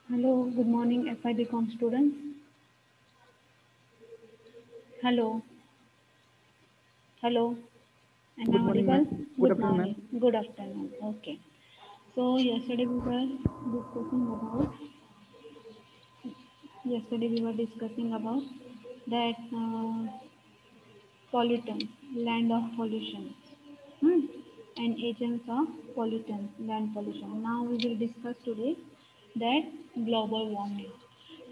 Hello, good morning, FIBCom students. Hello, hello, am I Good morning, audible? ma'am. Good Good afternoon, ma'am. morning, good afternoon. Okay. So yesterday we were discussing about that pollutants, land of pollution, hmm, and agents of pollutants, land pollution. Now we will discuss today that global warming.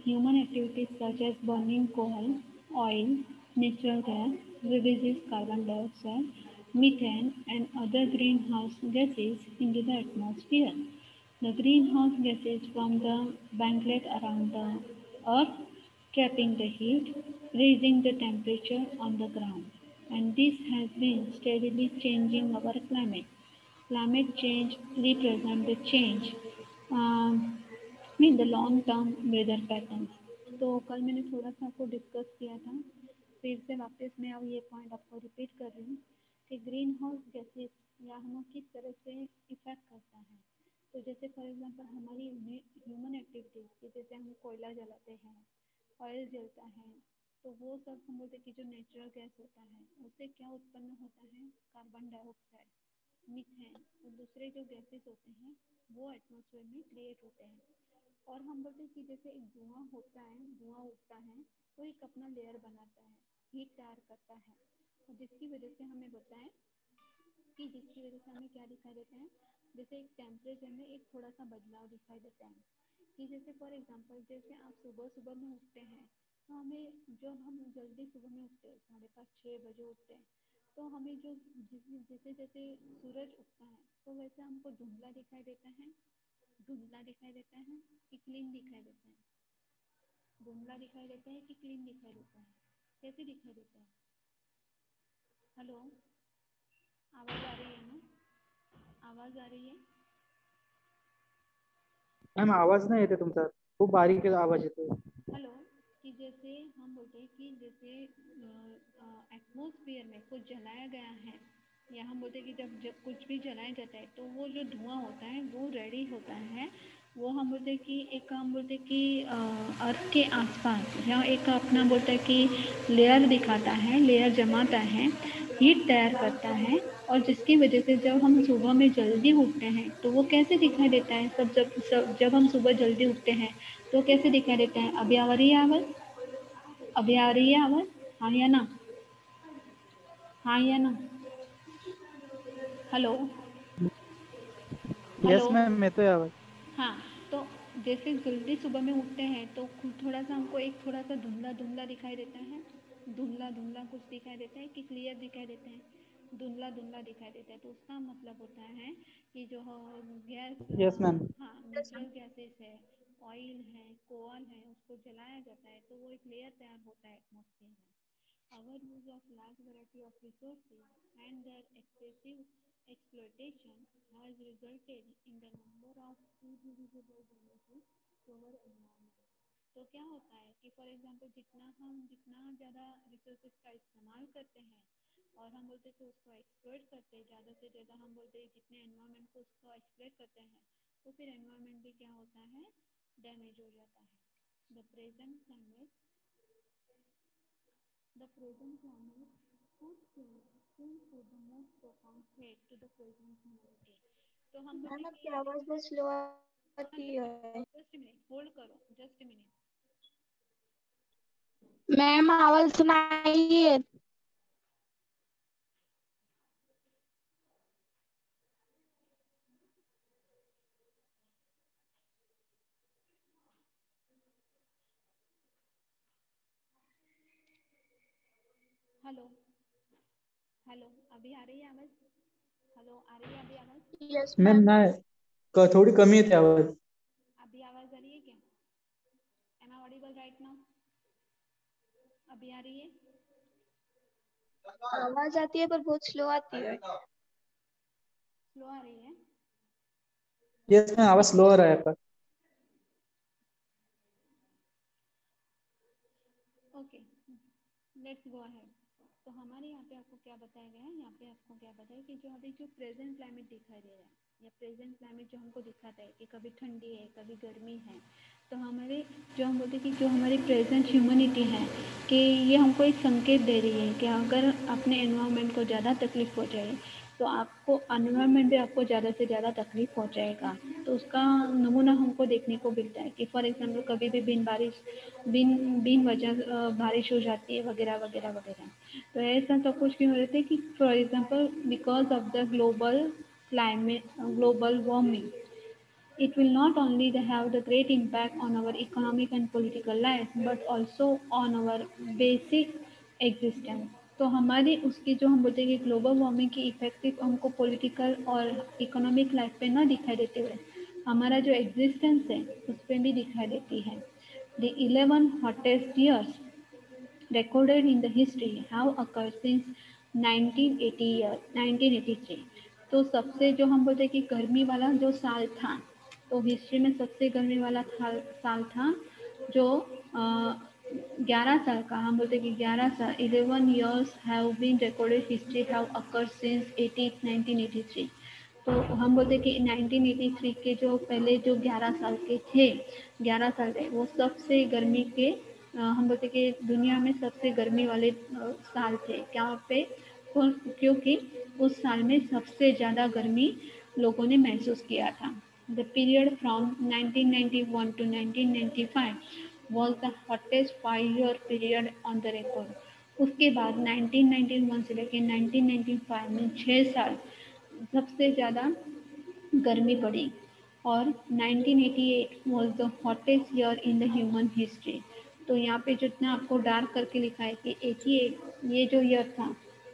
Human activities such as burning coal, oil, natural gas releases carbon dioxide, methane, and other greenhouse gases into the atmosphere. The greenhouse gases from the blanket around the earth, trapping the heat, raising the temperature on the ground. And this has been steadily changing our climate. Climate change represents the change mean the long term weather patterns. तो कल मैंने थोड़ा सा आपको discuss किया था, फिर से वापस मैं अब ये पॉइंट आपको रिपीट कर रही हूँ कि ग्रीन हाउस गैसेस या हमें किस तरह से इफेक्ट करता है। तो जैसे फॉर एग्जांपल हमारी ह्यूमन एक्टिविटीज की, जैसे हम कोयला जलाते हैं, ऑयल जलता है, तो वो सब हम बोलते हैं कि जो नेचुरल गैस होता है उससे क्या उत्पन्न होता है, कार्बन डाइऑक्साइड, मीथेन और दूसरे जो गैसेस होते हैं वो एटमॉस्फेयर में क्रिएट होते हैं। और हम बोलते हैं कि जैसे एक धुआं होता है, धुआं उठता है तो एक अपना लेयर बनाता है, हीट तैयार करता है, और जिसकी वजह से हमें बताएं कि जिसकी वजह से हमें क्या दिखाई देता है, जैसे एक टेम्परेचर में एक थोड़ा सा बदलाव दिखाई देता है। कि जैसे फॉर एग्जांपल जैसे आप सुबह सुबह में उठते हैं, तो हमें जो हम जल्दी सुबह में उठते हैं, 5:30-6 बजे उठते हैं, तो हमें जो जैसे जैसे सूरज उगता है तो वैसे हमको धुंधला दिखाई देता है, धुंधला दिखाई देता है कि क्लीन दिखाई देता है, धुंधला दिखाई देता है कि क्लीन दिखाई देता है, कैसे दिखाई देता है। हेलो, आवाज आ रही है ना, आवाज आ रही है। मॅम आवाज नाही येते तुमचा, खूप बारीक आवाज येतोय. हेलो, कि जैसे हम बोलते हैं कि जैसे एटमॉस्फेयर में कुछ जलाया गया है, या हम बोलते हैं कि जब कुछ भी जलाया जाता है तो वो जो धुआं होता है वो रेडी होता है, वो हम बोलते हैं कि एक हम बोलते हैं कि अर्थ के आसपास या एक अपना बोलते हैं कि लेयर दिखाता है, लेयर जमाता है, हीट तैयार करता है, और जिसकी वजह से जब हम सुबह में जल्दी उठते हैं तो वो कैसे दिखाई देता है। जब हम सुबह जल्दी उठते हैं तो कैसे दिखाई देता है। अभी आ रही है आवाज, अभी आ रही है आवाज, हाँ या ना, हाँ या ना। हेलो, हेलो, येस मॅम, येतोय आवाज. हाँ। तो जैसे जल्दी सुबह में उठते हैं तो थोड़ा सा हमको एक थोड़ा सा धुंधला धुंधला दिखाई देता है, धुंधला धुंधला कुछ दिखाई देता है कि क्लियर दिखाई देता है, धुंधला धुंधला दिखाई देता है। तो उसका मतलब होता है कि जो गैस, येस मॅम. हाँ, नेचुरल गैसेस है, ऑयल है, कोल है, उसको जलाया जाता है तो वो एक लेयर तैयार होता है एटमॉस्फेयर में। Our use of large variety of resources and their excessive exploitation has resulted in the number of irreversible damages to our environment. तो क्या होता है कि फॉर एग्जांपल जितना ज़्यादा रिसोर्सेज का इस्तेमाल करते हैं और हम बोलते हैं कि उसको एक्सप्लोइट करते हैं, ज़्यादा से ज़्यादा हम बोलते हैं जितने एनवायरनमेंट को उसको एक्सप्लोइट करते हैं, तो फिर एनवायरनमेंट भी क्या होता है, डैमेज हो जाता है। The present climate The present climate food change seems to the most profound threat to the present humanity. तो हम बोलते मैम हैं आपकी कि आवाज बहुत स्लो आती है। जस्ट मिनट होल्ड करो, जस्ट मिनट। मैम आवाज सुनाइए। हेलो, हेलो, अभी आ रही है आवाज, हेलो, आ रही है अभी आवाज, यस मॅम मैम। नाही, थोडी कमी येते आवाज. अभी आवाज आ रही है क्या, am I audible right now, अभी आ रही है, आवाज आती है पर बहुत स्लो आती है। स्लो आ रही है। येस मॅम, आवाज स्लो आ रहा है आपका. Okay, let's go ahead. तो हमारे यहाँ पे आपको क्या बताया गया है, यहाँ पे आपको क्या बताया कि जो अभी जो प्रेजेंट क्लाइमेट दिखाई दे रहा है, या प्रेजेंट क्लाइमेट जो हमको दिखाता है कि कभी ठंडी है कभी गर्मी है, तो हमारे जो हम बोलते हैं कि जो हमारी प्रेजेंट ह्यूमनिटी है कि ये हमको एक संकेत दे रही है कि अगर अपने एनवायरनमेंट को ज़्यादा तकलीफ हो जाए तो आपको एनवायरनमेंट भी आपको ज़्यादा से ज़्यादा तकलीफ पहुंचाएगा। तो उसका नमूना हमको देखने को मिलता है कि फॉर एग्जांपल कभी भी बिन बिन वजह बारिश हो जाती है वगैरह वगैरह वगैरह। तो ऐसा सब कुछ क्यों हो रहे थे कि for example because of the global warming, it will not only have the great impact on our economic and political life but also on our basic existence। तो हमारी उसकी जो हम बोलते हैं कि ग्लोबल वार्मिंग की इफेक्टिव हमको पॉलिटिकल और इकोनॉमिक लाइफ पे ना दिखाई देते हुए हमारा जो एग्जिस्टेंस है उस पर भी दिखाई देती है। The 11 hottest years recorded in the history have occurred since 1983। तो सबसे जो हम बोलते हैं कि गर्मी वाला जो साल था, तो हिस्ट्री में सबसे गर्मी वाला साल था जो 11 साल का, हम बोलते हैं कि 11 साल 11 years have been recorded history have occurred since 1983। तो हम बोलते हैं कि 1983 के जो पहले जो 11 साल के थे, 11 साल थे वो सबसे गर्मी के हम बोलते हैं कि दुनिया में सबसे गर्मी वाले साल थे। क्या पे? क्योंकि उस साल में सबसे ज़्यादा गर्मी लोगों ने महसूस किया था। The period from 1991 to 1995 was the hottest 5-year period on the record। उसके बाद 1991 से लेकर 1995 में 6 साल सबसे ज़्यादा गर्मी पड़ी और 1988 was the hottest year in the human history। तो यहाँ पे जितना आपको डार्क करके लिखा है कि 88 ये जो ईयर था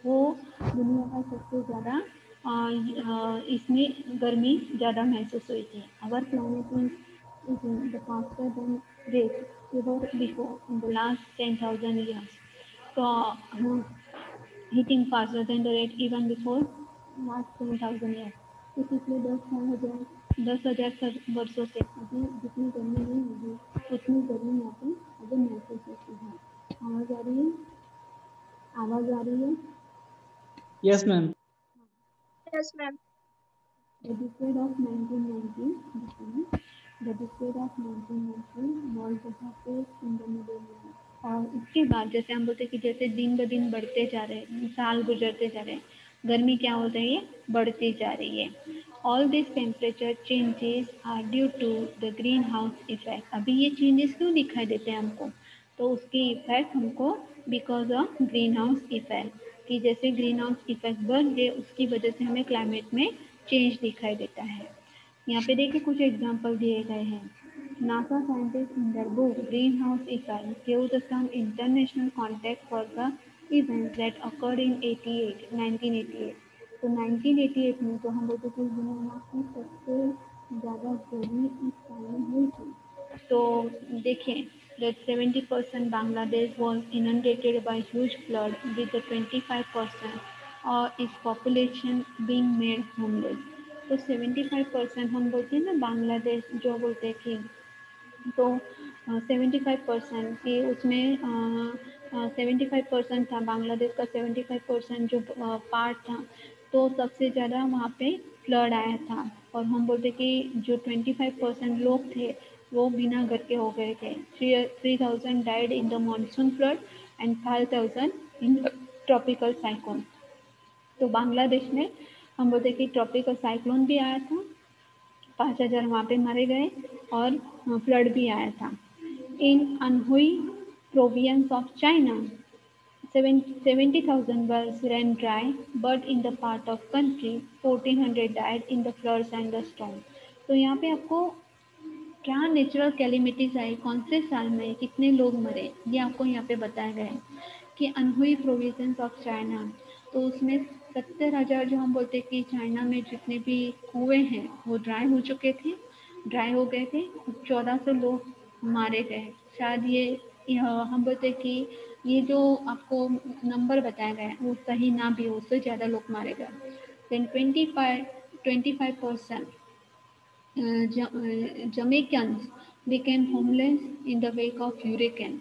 वो दुनिया का सबसे ज़्यादा इसमें गर्मी ज़्यादा महसूस हुई थी। अवर planet is in the faster than rate ever before in the last 10,000 years। तो hitting faster than the rate even before last 10,000 years। तो पिछले 10,000 वर्षों से अभी जितनी गर्मी नहीं होगी उतनी गर्मी यहाँ पे अभी महसूस होती है। आवाज़ आ रही है? आवाज़ आ रही है? Yes ma'am. Yes, ma'am. The decade of 1990 the decade of 1990 was the hottest in the millennium। और उसके बाद जैसे हम बोलते हैं कि जैसे दिन ब दिन बढ़ते जा रहे हैं, साल गुजरते जा रहे हैं, गर्मी क्या हो रही है? बढ़ती जा रही है। All this temperature changes are due to the green house effect. अभी ये चेंजेस क्यों दिखाई देते हैं हमको? तो उसकी इफेक्ट हमको because of green house effect, कि जैसे ग्रीन हाउस इफेक्ट बढ़ गए उसकी वजह से हमें क्लाइमेट में चेंज दिखाई देता है। यहाँ पे देखिए कुछ एग्जाम्पल दिए गए हैं। NASA scientist in their book green house effect gave the some international context for the events that occurred in 1988। तो 1988 में तो हम बोलते थे दुनिया की सबसे ज़्यादा गर्मी इस साल में हुई थी। तो देखिए that 70% Bangladesh was inundated by huge flood with the 25% its population being made homeless। तो 75% हम बोलते हैं ना बांग्लादेश जो बोलते हैं कि तो 75% की उसमें 75% था बांग्लादेश का 75% जो पार्ट था तो सबसे ज़्यादा वहाँ पे फ्लड आया था। और हम बोलते कि जो 25% लोग थे वो बिना घर के हो गए थे। 3,000 died in the monsoon flood and 5,000 in tropical cyclone. तो बांग्लादेश में हम बोलते कि ट्रॉपिकल साइक्लोन भी आया था, 5,000 वहाँ पे मारे गए और फ्लड भी आया था। In Anhui province of China 70,000 wells ran dry, but in the part of country 1,400 died in the floods and the storm। तो यहाँ पे आपको क्या नेचुरल कैलिमिटीज आई, कौन से साल में कितने लोग मरे, ये आपको यहाँ पे बताया गया है कि अनहुई प्रोविजंस ऑफ चाइना। तो उसमें 70,000 जो हम बोलते हैं कि चाइना में जितने भी कुएं हैं वो ड्राई हो चुके थे, ड्राई हो गए थे। 1,400 लोग मारे गए। शायद ये हम बोलते हैं कि ये जो आपको नंबर बताया गया है वो सही ना भी हो, उससे ज़्यादा लोग मारे गए। Then 25% Jamaicans became homeless in the wake of hurricane।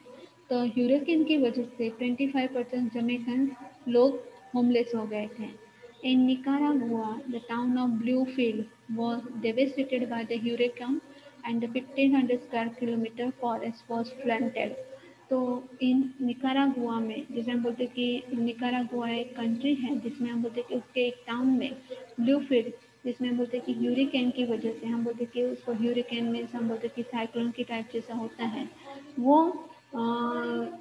तो ह्यूरिकेन की वजह से 25% जमैकन लोग होमलेस हो गए थे। In Nicaragua, the town of Bluefield was devastated by the hurricane and the 1500 square kilometer forest was flooded. तो इन निकारागुआ में, जैसे हम बोलते हैं कि निकारागुआ एक कंट्री है जिसमें हम बोलते हैं कि उसके एक टाउन में ब्लूफील्ड, जिसमें हम बोलते हैं कि ह्यूरिकेन की वजह से, हम बोलते हैं कि उसको ह्यूरिकेन में हम बोलते हैं कि साइक्लोन की टाइप जैसा होता है, वो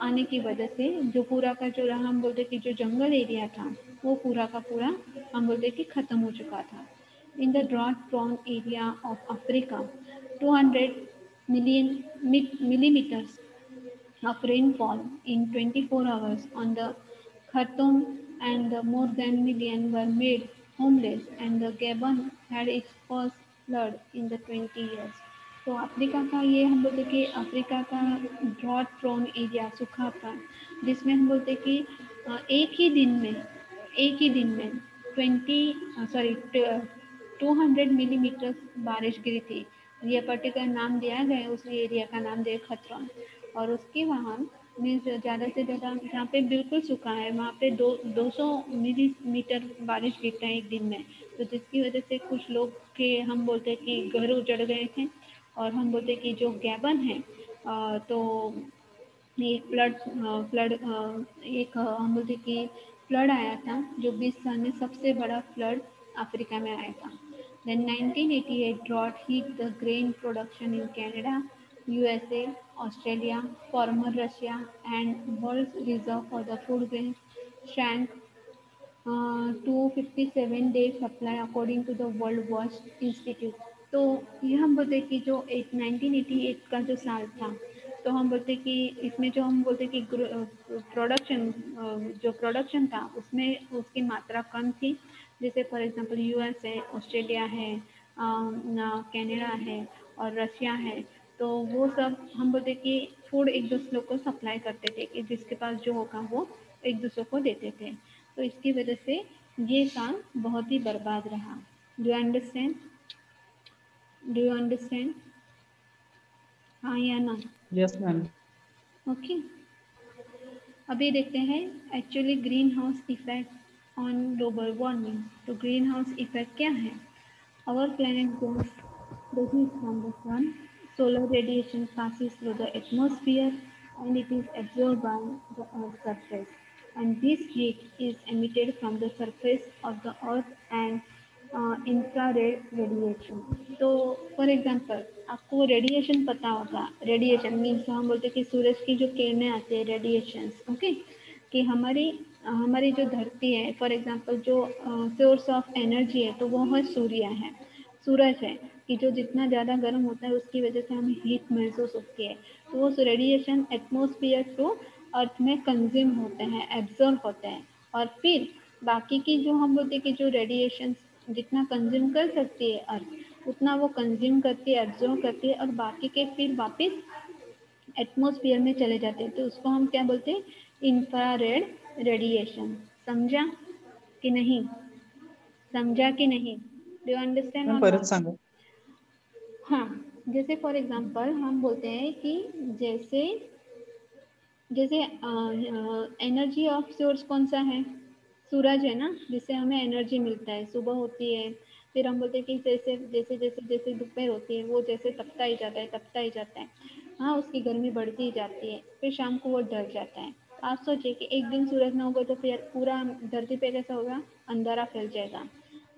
आने की वजह से जो पूरा का जो हम बोलते हैं कि जो जंगल एरिया था वो पूरा का पूरा हम बोलते हैं कि ख़त्म हो चुका था. In the drought-prone area of Africa, 200 millimeters of rainfall in 24 hours on the Khartoum, and more than million were made homeless, and the Gabon had its first flood in the 20 years. तो Africa का ये हम बोलते कि Africa का drought prone area, सूखापन, जिसमें हम बोलते कि एक ही दिन में 200 मिलीमीटर बारिश गिरी थी. ये पर्टिकुलर नाम दिया गया, उस एरिया का नाम दिया खतरौन. और उसके वहाँ में ज़्यादा से ज़्यादा जहाँ पे बिल्कुल सूखा है वहाँ पे 200 मिलीमीटर बारिश गिरता है एक दिन में. तो जिसकी वजह से कुछ लोग के हम बोलते हैं कि घर उजड़ गए थे. और हम बोलते हैं कि जो गैबन है, तो एक फ्लड एक हम बोलते कि फ्लड आया था जो 20 साल में सबसे बड़ा फ्लड अफ्रीका में आया था. Then 1988 drought hit the grain production in Canada, USA, Australia, former Russia, and world reserve for the food grains shrank to 57 days supply according to the World Watch Institute. तो ये हम बोलते कि जो 1988 का जो साल था, तो हम बोलते कि इसमें जो हम बोलते कि प्रोडक्शन था उसमें उसकी मात्रा कम थी. जैसे फॉर एग्जांपल यूएस है, ऑस्ट्रेलिया है, कनाडा है और रशिया है. तो वो सब हम बोलते कि फूड एक दूसरे को सप्लाई करते थे कि जिसके पास जो होगा वो एक दूसरे को देते थे. तो इसकी वजह से ये साल बहुत ही बर्बाद रहा. Do you understand? Do you understand? हाँ या ना? Yes ma'am. ओके. अभी देखते हैं actually green house effect on global warming. तो ग्रीन हाउस इफेक्ट क्या है? Our planet goes the heat from the sun. Solar radiation passes through the atmosphere and it is absorbed by the Earth's surface. And this heat is emitted from the surface of the Earth and infrared radiation. तो for example आपको radiation पता होगा. Radiation means हम बोलते हैं कि सूरज की जो किरणें आती है, रेडिएशंस. ओके. कि हमारी जो धरती है, फॉर एग्जांपल जो सोर्स ऑफ एनर्जी है तो वो है सूरज है. कि जो जितना ज़्यादा गर्म होता है उसकी वजह से हमें हीट महसूस होती है. तो वो रेडिएशन एटमॉस्फेयर टू अर्थ में कंज्यूम होते हैं, एब्जॉर्ब होते हैं. और फिर बाकी की जो हम बोलते हैं कि जो रेडिएशन जितना कंज्यूम कर सकती है अर्थ उतना वो कंज्यूम करती है, एब्जॉर्ब करती है, और बाकी के फिर वापस एटमॉस्फेयर में चले जाते हैं. तो उसको हम क्या बोलते हैं? Infrared radiation. समझा कि नहीं? समझा कि नहीं? डू यू अंडरस्टैंड मैम और परत नॉट? सांगा. हाँ. जैसे फॉर एग्जांपल हम बोलते हैं कि जैसे जैसे एनर्जी ऑफ सोर्स कौन सा है? सूरज है ना, जिससे हमें एनर्जी मिलता है. सुबह होती है, फिर हम बोलते हैं कि जैसे जैसे जैसे जैसे दोपहर होती है वो जैसे तपता ही जाता है. हाँ, उसकी गर्मी बढ़ती ही जाती है, फिर शाम को वो ढल जाता है. तो आप सोचिए कि एक दिन सूरज ना होगा तो फिर पूरा धरती पे कैसा होगा? अंधारा फैल जाएगा,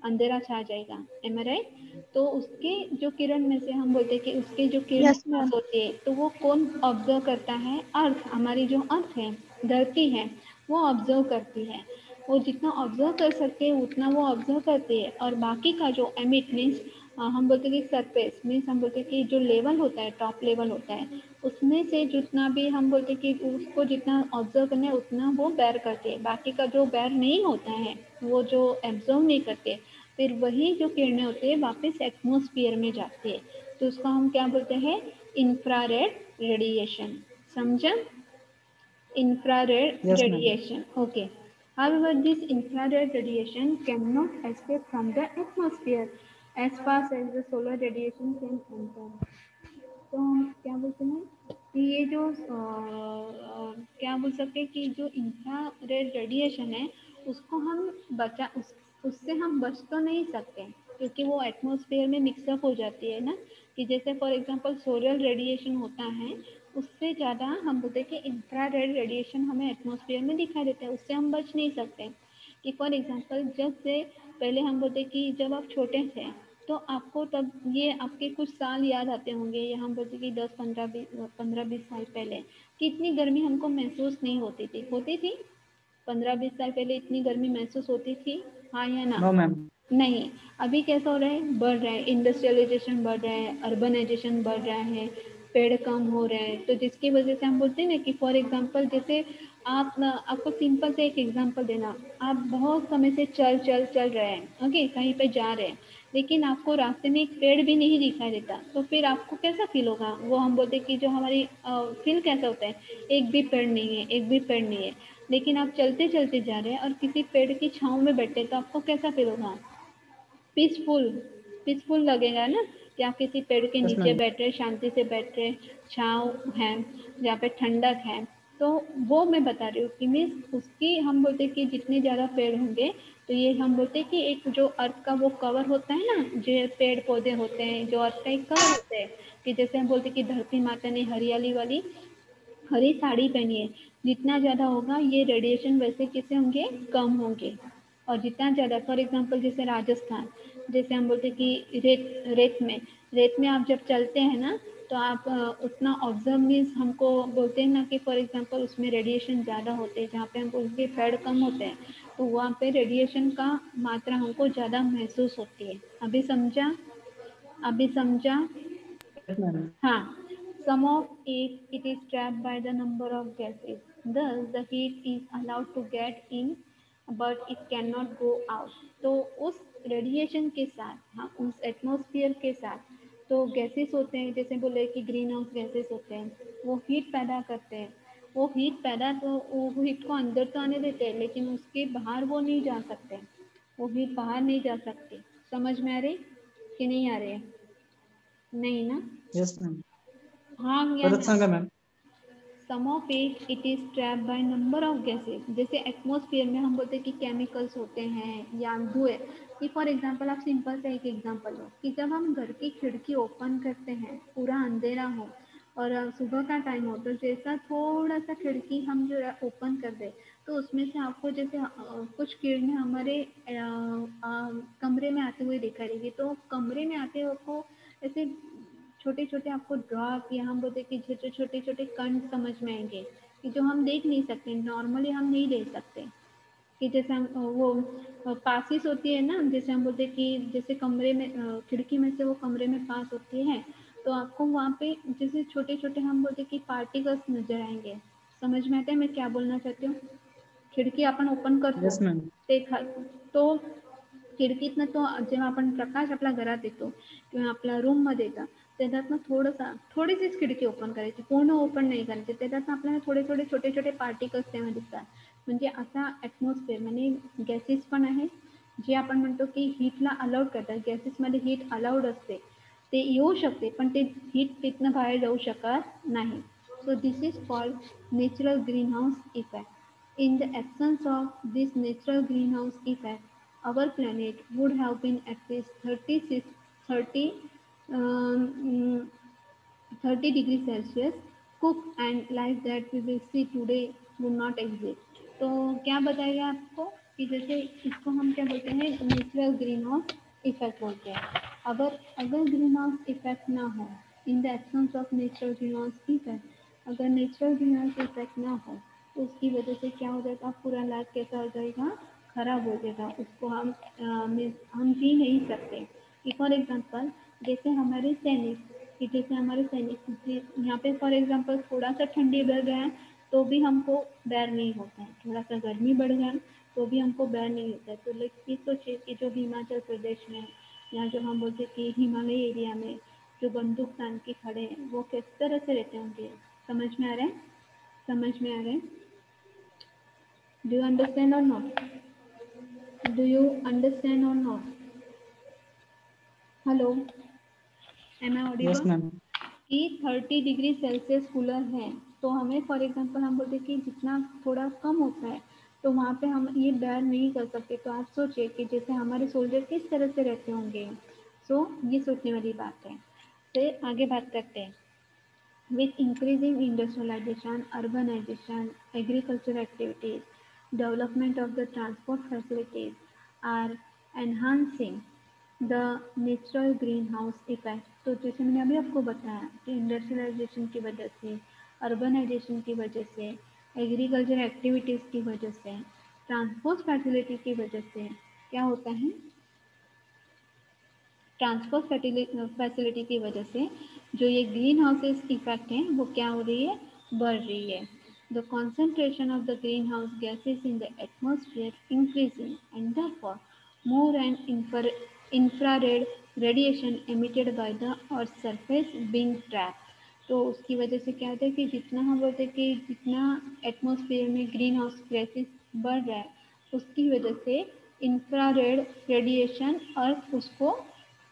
अंधेरा छा जाएगा. एम आई राइट? तो उसके जो किरण में से हम बोलते हैं कि उसके जो किरणें Yes, पास ma'am. होती है तो वो कौन ऑब्जर्व करता है? अर्थ. हमारी जो अर्थ है, धरती है, वो ऑब्जर्व करती है. वो जितना ऑब्जर्व कर सकते हैं उतना वो ऑब्जर्व करती है. और बाकी का जो एमिट मीन्स हम बोलते हैं कि सरफेस मीन्स हम बोलते हैं कि जो लेवल होता है, टॉप लेवल होता है, उसमें से जितना भी हम बोलते हैं कि उसको जितना ऑब्जर्व करना है उतना वो बेयर करती है. बाकी का जो बेयर नहीं होता है, वो जो एब्जॉर्व नहीं करते, फिर वही जो किरणें होती है वापस एटमॉस्फेयर में जाती है. तो उसको हम क्या बोलते हैं? Infrared radiation. समझा? Infrared yes ma'am. radiation. Okay. However, this infrared radiation cannot escape from the atmosphere as fast as the solar radiation can enter. तो हम क्या बोलते हैं कि ये जो क्या बोल सकते हैं कि जो इंफ्रारेड रेडिएशन है उसको हम उससे हम बच तो नहीं सकते क्योंकि वो एटमॉस्फेयर में मिक्सअप हो जाती है ना, कि जैसे फॉर एग्जांपल सोलर रेडिएशन होता है, उससे ज़्यादा हम बोलते हैं कि इंफ्रारेड रेडिएशन हमें एटमॉस्फेयर में दिखाई देता है, उससे हम बच नहीं सकते। कि फॉर एग्जांपल जब से पहले हम बोलते कि जब आप छोटे थे तो आपको तब ये आपके कुछ साल याद आते होंगे, या हम बोलते कि 10-15-20 साल पहले कि इतनी गर्मी हमको महसूस नहीं होती थी 15-20 साल पहले इतनी गर्मी महसूस होती थी, हाँ या ना? No ma'am. नहीं। अभी कैसा हो रहा है, बढ़ रहा है, इंडस्ट्रियलाइजेशन बढ़ रहा है, अर्बनाइजेशन बढ़ रहा है, पेड़ कम हो रहे हैं, तो जिसकी वजह से हम बोलते हैं ना कि फॉर एग्जांपल जैसे आपको सिंपल से एक एग्जांपल देना, आप बहुत समय से चल रहे हैं, ओके, कहीं पे जा रहे हैं, लेकिन आपको रास्ते में एक पेड़ भी नहीं दिखाई देता, तो फिर आपको कैसा फील होगा? वो हम बोलते हैं कि जो हमारी फील कैसा होता है, एक भी पेड़ नहीं है, एक भी पेड़ नहीं है, लेकिन आप चलते चलते जा रहे हैं और किसी पेड़ की छाँव में बैठे तो आपको कैसा फील होगा? पीसफुल, पीसफुल लगेगा ना, कि आप किसी पेड़ के यस नीचे मैम। बैठ रहे, शांति से बैठ रहे, छाँव है, जहाँ पे ठंडक है, तो वो मैं बता रही हूँ कि मीन्स उसकी हम बोलते हैं कि जितने ज़्यादा पेड़ होंगे तो ये हम बोलते हैं कि एक जो अर्थ का वो कवर होता है ना, जो पेड़ पौधे होते हैं, जो अर्थ का एक कवर होता है, कि जैसे हम बोलते हैं कि धरती माता ने हरियाली वाली हरी साड़ी पहनी है, जितना ज़्यादा होगा ये रेडिएशन वैसे किसे होंगे, कम होंगे। और जितना ज़्यादा फॉर एग्जांपल जैसे राजस्थान, जैसे हम बोलते हैं कि रेत में आप जब चलते हैं ना तो आप उतना ऑब्जर्व मीन्स हमको बोलते हैं ना कि फॉर एग्जांपल उसमें रेडिएशन ज़्यादा होते हैं, जहाँ पे हमको उसके पेड़ कम होते हैं तो वहाँ पे रेडिएशन का मात्रा हमको ज़्यादा महसूस होती है। अभी समझा? अभी समझा? Yes ma'am. हाँ, some of it is trapped by the number of gases. Thus, the heat is allowed to get in, but it cannot go out. तो उस रेडिएशन के साथ, हाँ, उस एटमॉस्फेयर के साथ तो गैसेस होते हैं, जैसे बोले कि ग्रीन हाउस गैसेस होते हैं, वो हीट पैदा करते हैं। वो हीट पैदा तो वो हीट को अंदर तो आने देते हैं, लेकिन उसके बाहर वो नहीं जा सकते, वो हीट बाहर नहीं जा सकती। समझ में आ रही कि नहीं आ रही है? नहीं ना? Yes ma'am. हाँ या परत ना? सांगा ma'am. Some of it is trap by number of gases, जैसे एटमॉस्फेयर में हम बोलते हैं कि केमिकल्स होते हैं या धुएं, कि फॉर एग्जांपल आप सिंपल से एक एग्जांपल लो कि जब हम घर की खिड़की ओपन करते हैं, पूरा अंधेरा हो और सुबह का टाइम हो, तो जैसा थोड़ा सा खिड़की हम जो है ओपन कर दे तो उसमें से आपको जैसे कुछ किरणें हमारे कमरे में आते हुए दिखाई देगी, तो कमरे में आते हुए आपको ऐसे छोटे छोटे आपको ड्रॉप या हम बोलते कि छोटे छोटे छोटे कण समझ में आएंगे, कि जो हम देख नहीं सकते, नॉर्मली हम नहीं देख सकते। कि जैसे हम वो पासिस होती है ना, जैसे हम बोलते कि जैसे कमरे में खिड़की में से वो कमरे में पास होती है, तो आपको वहाँ पे जैसे छोटे छोटे हम बोलते कि पार्टिकल्स नजर आएंगे। समझ में आता है मैं क्या बोलना चाहती हूँ? खिडकी आपण ओपन करतो यस मॅम। ते तो खिडकीतनं तो जेव्हा आपण प्रकाश आपल्या घरात येतो किंवा आपल्या रूममध्ये येतं, त्याच्यातनं थोडीशीच खिडकी ओपन करायची, पूर्ण ओपन नाही करायची, त्याच्यातनं आपल्याला थोडे थोडे छोटे छोटे पार्टिकल्स तेव्हा दिसतात. म्हणजे असा ॲटमॉस्फिअर म्हणजे गॅसेस पण आहे जे आपण म्हणतो की हीटला अलाउड करतात, गॅसेसमध्ये हीट अलाउड असते, ते येऊ शकते पण ते हीट तिथनं बाहेर जाऊ शकत नाही. So this is called natural green house effect. In the absence of this natural greenhouse effect, our planet would have been at least 30 30 degrees Celsius. Cook and life that we will see today would not exist. तो क्या बताएगा आपको कि जैसे इसको हम क्या बोलते हैं, नेचुरल ग्रीन हाउस इफेक्ट बोलते हैं। अगर ग्रीन हाउस इफेक्ट ना हो, in the absence of natural green house effect, अगर नेचुरल ग्रीन हाउस इफेक्ट ना हो तो उसकी वजह से क्या हो जाएगा, पूरा लाइफ कैसा हो जाएगा, खराब हो जाएगा, उसको हम जी नहीं सकते। कि फॉर एग्जांपल जैसे हमारे सैनिक, कि जैसे हमारे सैनिक यहाँ पे फॉर एग्जांपल थोड़ा सा ठंडी बढ़ गया है तो भी हमको बैर नहीं होता है, थोड़ा सा गर्मी बढ़ गया तो भी हमको बैर नहीं होता है। तो लेकिन सोचिए कि जो हिमाचल प्रदेश में या जो हम बोलते कि हिमालय एरिया में जो बंदूक तान के खड़े हैं वो किस तरह से रहते होंगे। समझ में आ रहा है? समझ में आ रहा है? Do you understand or not? Do you understand or not? Hello, am I yes audible? Ma'am. कि 30 डिग्री सेल्सियस कूलर है, तो हमें फॉर एग्जांपल हम बोलते हैं कि जितना थोड़ा कम होता है तो वहाँ पे हम ये बेयर नहीं कर सकते। तो आप सोचिए कि जैसे हमारे सोल्जर किस तरह से रहते होंगे। सो ये सोचने वाली बात है। से आगे बात करते हैं। With increasing industrialization, urbanization, agricultural activities, development of the transport facilities are enhancing the natural greenhouse effect। तो जैसे मैंने अभी आपको बताया कि इंडस्ट्रियलाइजेशन की वजह से, अर्बनाइजेशन की वजह से, एग्रीकल्चर एक्टिविटीज़ की वजह से, ट्रांसपोर्ट फैसिलिटी की वजह से क्या होता है, ट्रांसपोर्ट फैसिलिटी की वजह से जो ये ग्रीन हाउसेस इफेक्ट हैं वो क्या हो रही है, बढ़ रही है। The concentration of the green house gases in the atmosphere increasing and therefore more and infrared radiation emitted by the earth's surface being trapped। तो उसकी वजह से क्या होता है कि जितना हम बोलते हैं कि जितना एटमॉस्फेयर में ग्रीन हाउस गैसेस बढ़ रहा है उसकी वजह से इंफ्रारेड रेडिएशन अर्थ उसको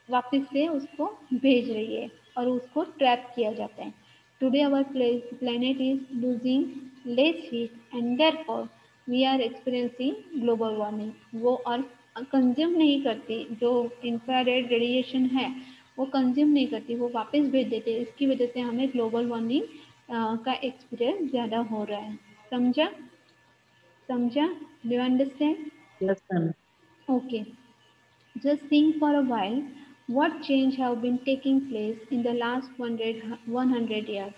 वापस से उसको भेज रही है और उसको ट्रैप किया जाता है। Today our planet is losing less heat and therefore we are experiencing global warming. वो अर्थ कंज्यूम नहीं करती, जो इंफ्रारेड रेडिएशन है वो कंज्यूम नहीं करती, वो वापस भेज देते हैं। इसकी वजह से हमें ग्लोबल वार्मिंग का एक्सपीरियंस ज़्यादा हो रहा है। समझा? समझा? Do you understand? Yes ma'am. Okay. Just think for a while what change have been taking place in the last 100 years,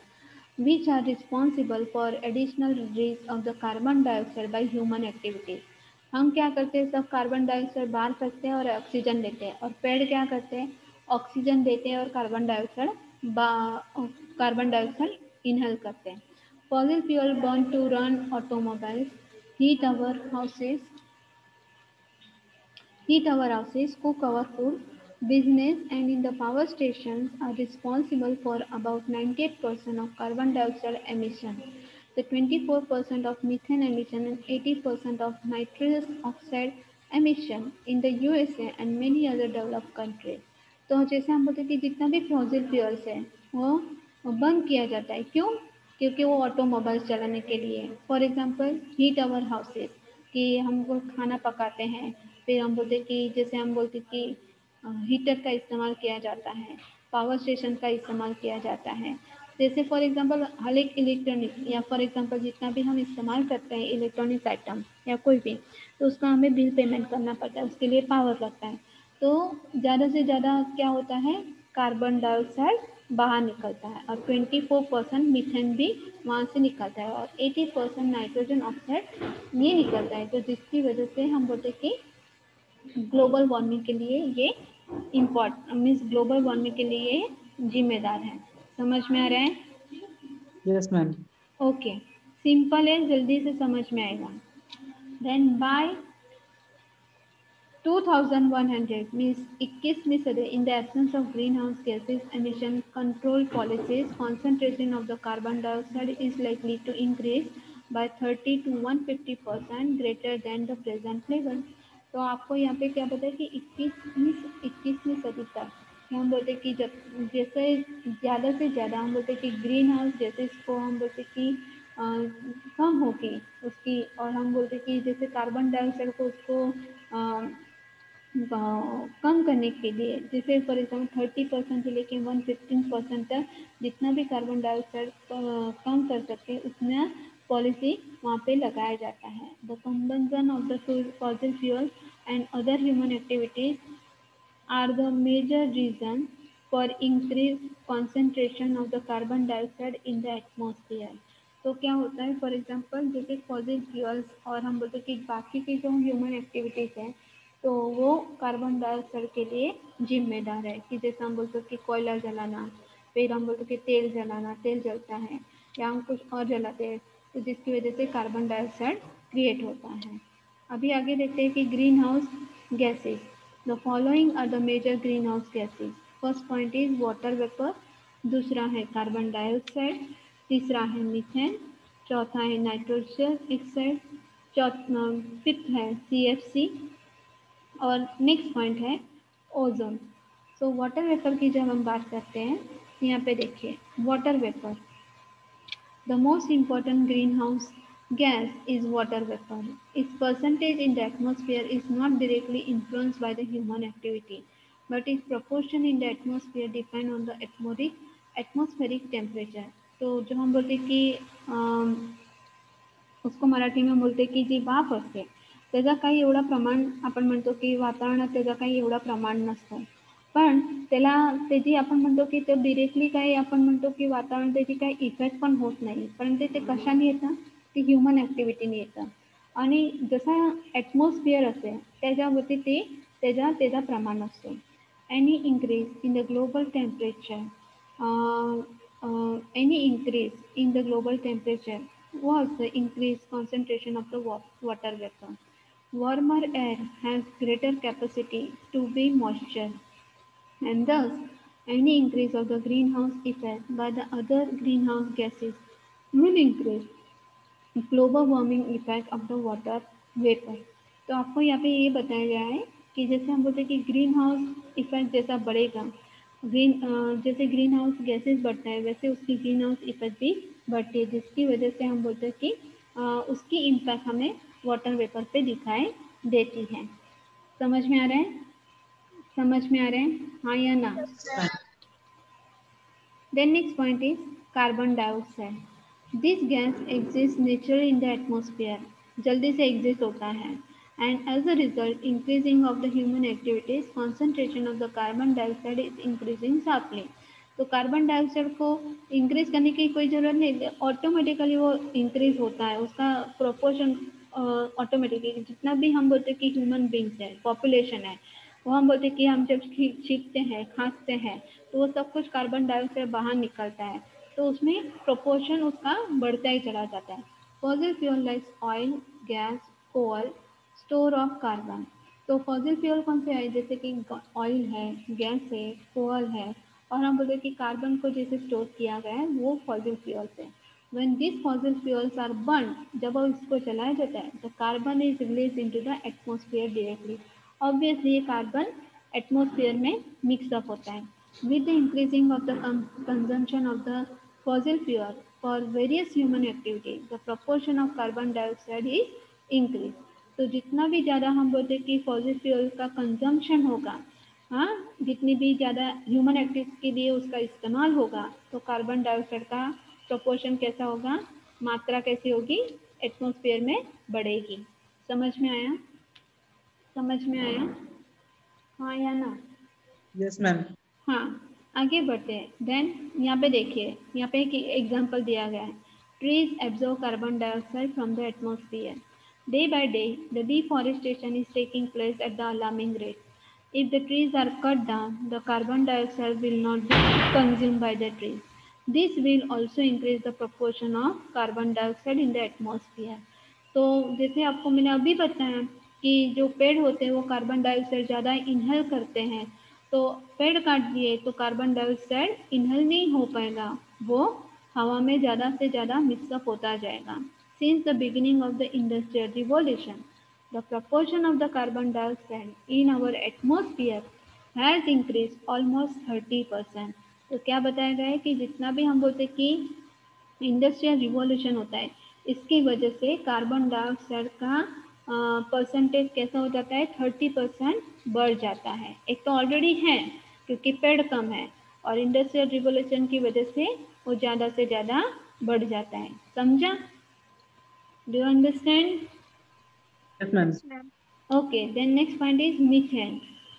which are responsible for additional release of the carbon dioxide by human activities। हम क्या करते हैं, सब carbon dioxide बाहर फेंकते हैं और oxygen लेते हैं, और पेड़ क्या करते हैं, ऑक्सीजन देते हैं और कार्बन डाइऑक्साइड इनहेल करते हैं। Fossil fuel burn to run automobiles, heat our houses, heat our houses, cook our food. Business and in the power stations are responsible for about 98% of carbon dioxide emission, the 24% of methane emission and 80% of nitrous oxide emission in the USA and many other developed countries। तो जैसे हम बोलते हैं कि जितना भी fossil fuels है वो बंद किया जाता है। क्यों? क्योंकि वो ऑटोमोबाइल्स चलाने के लिए। For example heat our houses, कि हम वो खाना पकाते हैं, फिर हम बोलते कि जैसे हम बोलते कि हीटर का इस्तेमाल किया जाता है, पावर स्टेशन का इस्तेमाल किया जाता है। जैसे फॉर एग्जांपल हर एक इलेक्ट्रॉनिक या फॉर एग्जांपल जितना भी हम इस्तेमाल करते हैं इलेक्ट्रॉनिक आइटम या कोई भी, तो उसका हमें बिल पेमेंट करना पड़ता है, उसके लिए पावर लगता है। तो ज़्यादा से ज़्यादा क्या होता है, कार्बन डाइऑक्साइड बाहर निकलता है और 24% मीथेन भी वहाँ से निकलता है और 80% नाइट्रोजन ऑक्साइड ये निकलता है। तो जिसकी वजह से हम बोलते कि ग्लोबल वार्मिंग के लिए ये मीन्स ग्लोबल वार्मिंग के लिए ये जिम्मेदार है। समझ में आ रहा है? Yes ma'am. ओके, सिंपल है, जल्दी से समझ में आएगा। देन बाय 2100 means 21वीं सदी, in the absence of greenhouse gases emission control policies, concentration of the carbon dioxide is likely to increase by 30 to 150% greater than the present level। तो आपको यहाँ पे क्या पता है कि 21वीं सदी तक हम बोलते कि जब जैसे ज़्यादा से ज़्यादा हम बोलते कि ग्रीन हाउस गैसेस को हम बोलते कि कम होगी उसकी, और हम बोलते कि जैसे कार्बन डाइऑक्साइड को उसको कम करने के लिए, जैसे फॉर एग्जाम्पल 30% से लेके 115% तक जितना भी कार्बन डाइऑक्साइड कम कर सकते उतना पॉलिसी वहाँ पे लगाया जाता है। The consumption of the fossil fuel and other human activities are the major reason for increased concentration of the carbon dioxide in the atmosphere। तो क्या होता है, फॉर एग्जांपल जैसे फॉसिल फ्यूल्स और हम बोलते हैं कि बाकी की जो ह्यूमन एक्टिविटीज़ हैं तो वो कार्बन डाइऑक्साइड के लिए जिम्मेदार है। कि जैसे हम बोलते हैं कि कोयला जलाना, फिर हम बोलते हैं कि तेल जलाना, तेल जलता है या हम कुछ और जलाते हैं तो जिसकी वजह से कार्बन डाइऑक्साइड क्रिएट होता है। अभी आगे देखते हैं कि green house gases. The following are the major green house gases. First point is water vapour, दूसरा है कार्बन डाइऑक्साइड, तीसरा है मीथेन, चौथा है नाइट्रोजन ऑक्साइड, फिफ्थ है CFC और नेक्स्ट पॉइंट है ओजोन। सो वाटर वेपर की जब हम बात करते हैं यहाँ पे देखिए water vapour, the most important green house Gas is water vapor. Its percentage in the atmosphere is not directly influenced by the human activity, but its proportion in the atmosphere depend on the atmospheric temperature. तो जो हम बोलते कि उसको मराठी में बोलते की जी वाफ असते त्याचा काही एवढा प्रमाण आपण म्हणतो की वातावरणात त्याचा काही एवढा प्रमाण नसतं पण त्याला त्याची आपण म्हणतो की ते डिरेक्टली काही आपण म्हणतो की वातावरण त्याची काही इफेक्ट पण होत नाही पण ते कशाने येतं ते ह्युमन ॲक्टिव्हिटीने येतं आणि जसा ॲटमॉस्फिअर असेल त्याच्यावरती ते त्याचा प्रमाण असतो any increase in the global temperature any increase in the global temperature was the increased concentration of the water vapor. Warmer air has greater capacity to be moisture, and thus any increase of the greenhouse effect by the other greenhouse gases will increase global warming effect of the water vapour. तो आपको यहाँ पे ये बताया गया है कि जैसे हम बोलते हैं कि ग्रीन हाउस इफेक्ट जैसा बढ़ेगा जैसे ग्रीन हाउस गैसेस बढ़ता है वैसे उसकी ग्रीन हाउस इफेक्ट भी बढ़ती है जिसकी वजह से हम बोलते हैं कि उसकी इम्पैक्ट हमें वाटर वेपर पे दिखाई देती है। समझ में आ रहा है? समझ में आ रहा है? हाँ या ना? Yes, ma'am. Then next point is carbon dioxide. This gas exists naturally in the atmosphere. जल्दी से exist होता है. And as a result, increasing of the human activities, concentration of the carbon dioxide is increasing sharply. तो carbon dioxide को increase करने की कोई ज़रूरत नहीं, ऑटोमेटिकली वो इंक्रीज होता है, उसका प्रोपोर्शन ऑटोमेटिकली जितना भी हम बोलते हैं कि ह्यूमन बींग्स है, पॉपुलेशन है, वो हम बोलते हैं कि हम जब छींकते हैं, खांसते हैं, तो वो सब कुछ कार्बन डाइऑक्साइड बाहर निकलता है, तो उसमें प्रोपोर्शन उसका बढ़ता ही चला जाता है। Fossil fuel like oil, gas, coal store of carbon. तो फॉसिल फ्यूल कौन से है? जैसे कि ऑयल है, गैस है, कोल है, और हम बोलते हैं कि कार्बन को जैसे स्टोर किया गया है वो फॉसिल फ्यूल्स है। When these fossil fuels are burned, जब वो इसको जलाया जाता है, the carbon is released into the atmosphere directly. Obviously ये कार्बन एटमोसफियर में मिक्सअप होता है। With the increasing of the consumption of the fossil fuel for various human activity, the proportion of carbon dioxide is increased. तो जितना भी ज़्यादा हम बोलते हैं कि फॉसिल फ्यूल का कंजम्पशन होगा, हाँ, जितनी भी ज़्यादा ह्यूमन एक्टिविटीज के लिए उसका इस्तेमाल होगा तो कार्बन डाइऑक्साइड का प्रोपोर्शन कैसा होगा, मात्रा कैसी होगी, एटमॉस्फेयर में बढ़ेगी। समझ में आया? समझ में आया? हाँ या ना? Yes ma'am. हाँ, आगे बढ़ते हैं। देन यहाँ पे देखिए, यहाँ पे एक एग्जांपल दिया गया है। Trees absorb carbon dioxide from the atmosphere. Day by day, the deforestation is taking place at the alarming rate. If the trees are cut down, the carbon dioxide will not be consumed by the trees. This will also increase the proportion of carbon dioxide in the atmosphere. तो जैसे आपको मैंने अभी बताया कि जो पेड़ होते हैं वो कार्बन डाइऑक्साइड ज़्यादा इनहेल करते हैं, तो पेड़ काट दिए तो कार्बन डाइऑक्साइड इनहेल नहीं हो पाएगा, वो हवा में ज़्यादा से ज़्यादा मिक्सअप होता जाएगा। Since the beginning of the Industrial Revolution, the proportion of the carbon dioxide in our atmosphere has increased almost 30%. तो क्या बताया गया है कि जितना भी हम बोलते हैं कि इंडस्ट्रियल रिवॉल्यूशन होता है, इसकी वजह से कार्बन डाइऑक्साइड का परसेंटेज कैसा हो जाता है, 30% बढ़ जाता है। एक तो ऑलरेडी है क्योंकि पेड़ कम है, और इंडस्ट्रियल रिवॉल्यूशन की वजह से वो ज़्यादा से ज़्यादा बढ़ जाता है। समझा? Do you understand? Yes ma'am. Yes, ma'am. Okay, then next point is methane.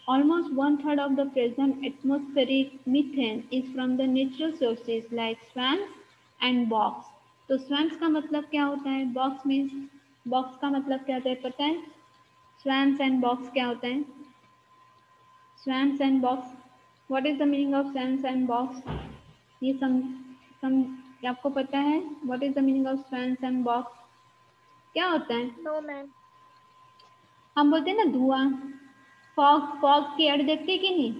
Almost one third of the present atmospheric methane is from the natural sources like swamps and bogs. तो swamps का मतलब क्या होता है? bogs का मतलब क्या होता है पता है? swamps and bogs क्या होता है? swamps and bogs. What is the meaning of swamps and bogs? ये सम आपको पता है? What is the meaning of swamps and bogs? क्या होता है? No, ma'am. हम बोलते हैं ना धुआं, फॉग की एड देखते हैं कि नहीं?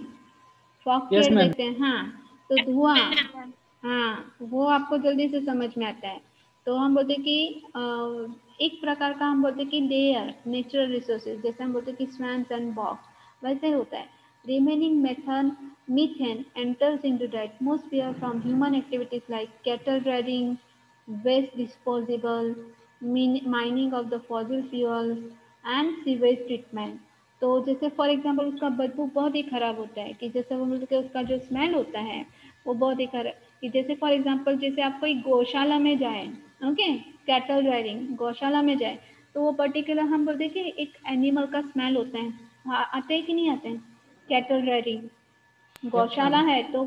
फॉग की यस एड मैम। देखते हैं, हाँ, तो धुआं, Yes, ma'am. हाँ, वो आपको जल्दी से समझ में आता है। तो हम बोलते हैं कि एक प्रकार का हम बोलते हैं कि लेयर नेचुरल रिसोर्सेज, जैसे हम बोलते हैं कि स्वैम्स एंड बॉक्स, वैसे होता है। Remaining methane methane enters into the atmosphere from human activities like cattle driving, waste disposable, mining of the fossil fuels and sewage treatment. तो जैसे फॉर एग्जांपल उसका बदबू बहुत ही खराब होता है, कि जैसे वो बोलते हैं उसका जो स्मेल होता है वो बहुत ही खराब, कि जैसे फॉर एग्जांपल जैसे आप कोई गौशाला में जाए, ओके, कैटल ड्राइविंग गौशाला में जाए, तो वो पर्टिकुलर हम बोलते हैं कि एक एनिमल का स्मेल होता है, आते हैं कि नहीं आते हैं? कैटल ड्राइविंग यस गौशाला मैम। है तो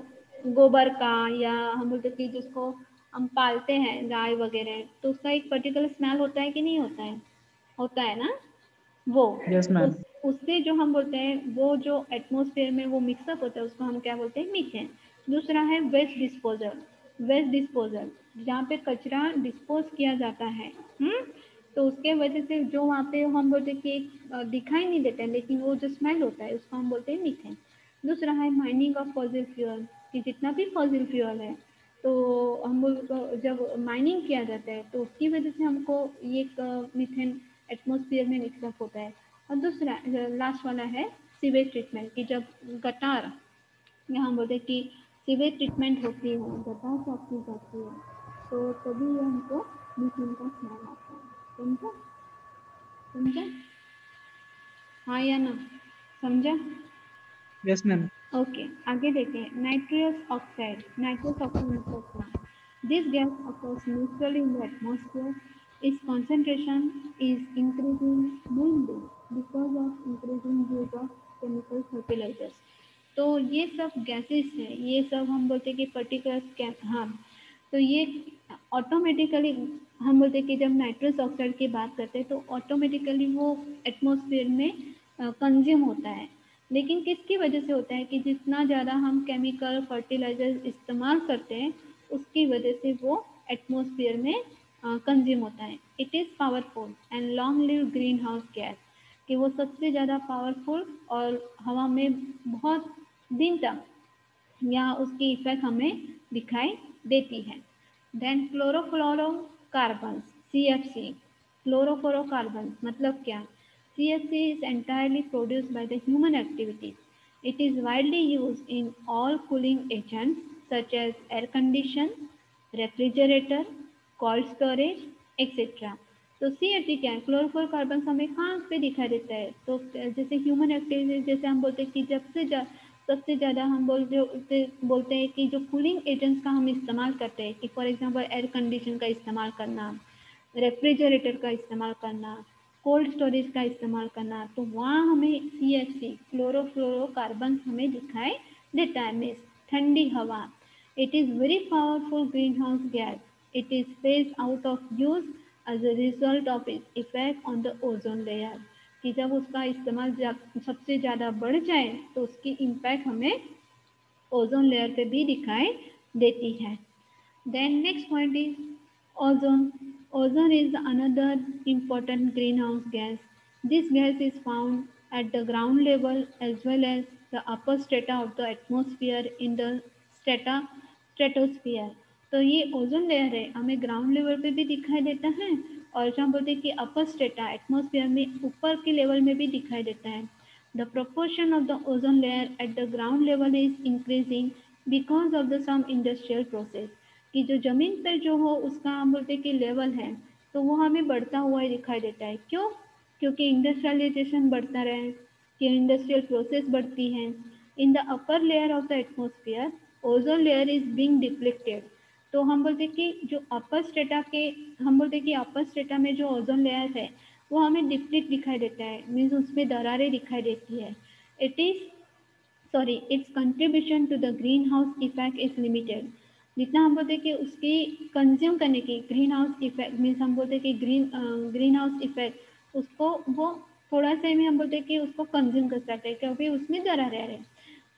गोबर का, या हम बोलते कि जिसको हम पालते हैं गाय वगैरह, तो उसका एक पर्टिकुलर स्मेल होता है कि नहीं होता है? होता है ना? वो यस मैम। उससे जो हम बोलते हैं वो जो एटमॉस्फेयर में वो मिक्सअप होता है उसको हम क्या बोलते हैं? मीथेन। दूसरा है वेस्ट डिस्पोजल। वेस्ट डिस्पोजल जहाँ पे कचरा डिस्पोज किया जाता है, तो उसके वजह से जो वहाँ पे हम बोलते हैं कि दिखाई नहीं देता है, लेकिन वो जो स्मेल होता है उसको हम बोलते हैं मीथेन। दूसरा है माइनिंग ऑफ फॉसिल फ्यूल, कि जितना भी फॉसिल फ्यूल है तो हम उसको जब माइनिंग किया जाता है तो उसकी वजह से हमको ये मीथेन एटमॉस्फेयर में मिक्सअप होता है। और दूसरा लास्ट वाला है सीवेज ट्रीटमेंट, कि जब गटार या हम बोलते हैं कि सीवेज ट्रीटमेंट होती है, गटार साफ की जाती है, तो तभी ये हमको मीथेन का स्मेल आता है। समझा? समझा? हाँ या ना? समझा? Yes ma'am. ओके, आगे देखते हैं नाइट्रस ऑक्साइड। नाइट्रस ऑक्साइड मतलब क्या? This gas occurs naturally in the atmosphere. Its concentration is increasing mainly because of increasing use of chemical fertilizers. तो ये सब गैसेस है, ये सब हम बोलते हैं कि पर्टिकुलर, हाँ, तो ये ऑटोमेटिकली हम बोलते हैं कि जब नाइट्रस ऑक्साइड की बात करते हैं तो ऑटोमेटिकली वो एटमॉस्फेयर में कंज्यूम होता है। लेकिन किसकी वजह से होता है? कि जितना ज़्यादा हम केमिकल फर्टिलाइजर इस्तेमाल करते हैं उसकी वजह से वो एटमॉस्फेयर में कंज्यूम होता है। It is powerful and long live green house gas, कि वो सबसे ज़्यादा पावरफुल और हवा में बहुत दिन तक या उसकी इफेक्ट हमें दिखाई देती है। Then chlorofluorocarbon, CFC। क्लोरोफ्लोरोकार्बन मतलब क्या? CFC is entirely produced by the human activities. It is widely used in all cooling agents such as air condition, refrigerator, cold storage, etc. तो CFC क्या है? क्लोरोफ्लोरोकार्बन हमें कहाँ पे दिखाई देता है? तो जैसे ह्यूमन एक्टिविटीज, जैसे हम बोलते हैं कि सबसे ज़्यादा हम बोलते हैं कि जो कूलिंग एजेंट्स का हम इस्तेमाल करते हैं, कि फॉर एग्जांपल एयर कंडीशन का इस्तेमाल करना, रेफ्रिजरेटर का इस्तेमाल करना, कोल्ड स्टोरेज का इस्तेमाल करना, तो वहाँ हमें CFC क्लोरोफ्लोरोकार्बन हमें दिखाई देता है, मीन्स ठंडी हवा। It is very powerful green house gas. It is phase out of use as a result of its effect on the ozone layer, कि जब उसका इस्तेमाल सबसे ज़्यादा बढ़ जाए तो उसकी इम्पैक्ट हमें ओजोन लेयर पे भी दिखाई देती है। Then next point is ozone. Ozone is another important greenhouse gas. This gas is found at the ground level as well as the upper strata of the atmosphere in the stratosphere. तो ये ozone layer है, हमें ground level पे भी दिखाई देता है, और जो हम बोलते हैं कि अपर स्ट्रेटा एटमॉस्फेयर में ऊपर के लेवल में भी दिखाई देता है। The proportion of the ozone layer at the ground level is increasing because of the some industrial process, कि जो जमीन पर जो हो उसका हम बोलते हैं कि लेवल है तो वो हमें बढ़ता हुआ ही दिखाई देता है। क्यों? क्योंकि इंडस्ट्रियलाइजेशन बढ़ता रहे, कि इंडस्ट्रियल प्रोसेस बढ़ती है। In the upper layer of the atmosphere ozone layer is being depleted. तो हम बोलते हैं कि जो अपर स्ट्रेटा के, हम बोलते हैं कि अपर स्ट्रेटा में जो ओजोन लेयर है वो हमें डिप्लीट दिखाई देता है, मीन्स उसमें दरारें दिखाई देती है। It is sorry its contribution to the green house effect is limited. जितना हम बोलते हैं कि उसकी कंज्यूम करने की ग्रीन हाउस इफेक्ट, मीन्स हम बोलते हैं कि ग्रीन हाउस इफेक्ट उसको वो थोड़ा सा में हम बोलते हैं कि उसको कंज्यूम कर सकते हैं, क्योंकि उसमें दरारें आ रहे हैं।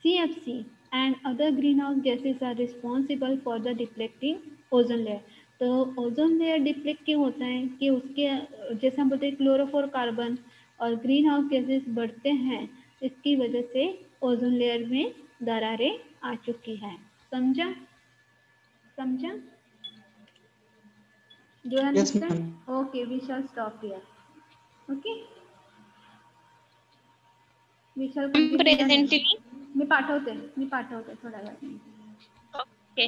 CFC and other greenhouse gases are responsible for the depleting ozone layer. तो ओजोन लेयर डिप्लीट क्यों होता है? कि उसके जैसे हम बोलते हैं क्लोरोफ्लोरोकार्बन और ग्रीन हाउस गैसेस बढ़ते हैं, इसकी वजह से ओजोन लेयर में दरारें आ चुकी है। समझा? समझा? Do you yes understand? Ma'am. Okay, we shall stop here. Okay, we shall continue the next. Presently. मी पाठवते थोड्या वेळाने. Okay.